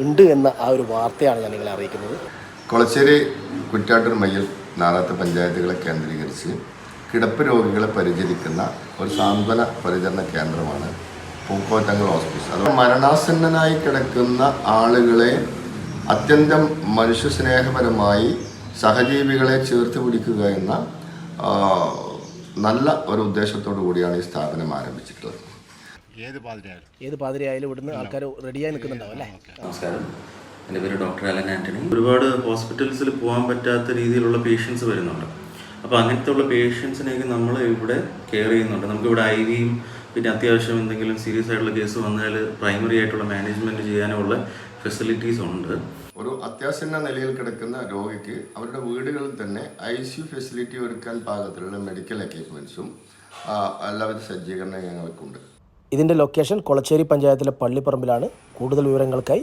ഉണ്ട് എന്ന ആ ഒരു വാർത്തയാണ് ഞാൻ നിങ്ങളെ അറിയിക്കുന്നത്. കൊളശ്ശേരി, കുറ്റാട്ടൂർ, മയ്യിൽ, നാളത്തെ പഞ്ചായത്തുകളെ കേന്ദ്രീകരിച്ച് കിടപ്പ് രോഗികളെ പരിചരിക്കുന്ന ഒരു സാന്ത്വന പരിചരണ കേന്ദ്രമാണ് പൂക്കോട്ടങ്ങൾ ഹോസ്പിറ്റൽ. അത് മരണാസന്നനായി കിടക്കുന്ന ആളുകളെ അത്യന്തം മനുഷ്യസ്നേഹപരമായി സഹജീവികളെ ചേർത്ത് പിടിക്കുക എന്ന നല്ല ഒരു ഉദ്ദേശത്തോടു കൂടിയാണ് ഈ സ്ഥാപനം ആരംഭിച്ചിട്ടുള്ളത്. ഏത് പാതിരയായാലും ഇവിടുന്ന് ആൾക്കാർ റെഡിയായി നിൽക്കുന്നുണ്ടാവും അല്ലേ? നമസ്കാരം, എൻ്റെ പേര് ഡോക്ടർ അലൻ ആൻ്റണി. ഒരുപാട് ഹോസ്പിറ്റൽസിൽ പോകാൻ പറ്റാത്ത രീതിയിലുള്ള പേഷ്യൻസ് വരുന്നുണ്ട്. അപ്പോൾ അങ്ങനത്തെ ഉള്ള പേഷ്യൻസിനെയൊക്കെ നമ്മൾ ഇവിടെ കെയർ ചെയ്യുന്നുണ്ട്. നമുക്കിവിടെ IV പിന്നെ അത്യാവശ്യം എന്തെങ്കിലും സീരിയസ് ആയിട്ടുള്ള കേസ് വന്നാൽ പ്രൈമറി ആയിട്ടുള്ള മാനേജ്മെൻറ്റ് ചെയ്യാനുള്ള ഫെസിലിറ്റീസ് ഉണ്ട്. ഒരു അത്യാസന്ന നിലയിൽ കിടക്കുന്ന രോഗിക്ക് അവരുടെ വീടുകളിൽ തന്നെ ICU ഫെസിലിറ്റി ഒരുക്കാൻ പാകത്തിലുള്ള മെഡിക്കൽ എക്യുപ്മെൻസും എല്ലാവിധ സജ്ജീകരണങ്ങളും ഞങ്ങൾക്കുണ്ട്. ഇതിൻ്റെ ലൊക്കേഷൻ കൊളശ്ശേരി പഞ്ചായത്തിലെ പള്ളിപ്പറമ്പിലാണ്. കൂടുതൽ വിവരങ്ങൾക്കായി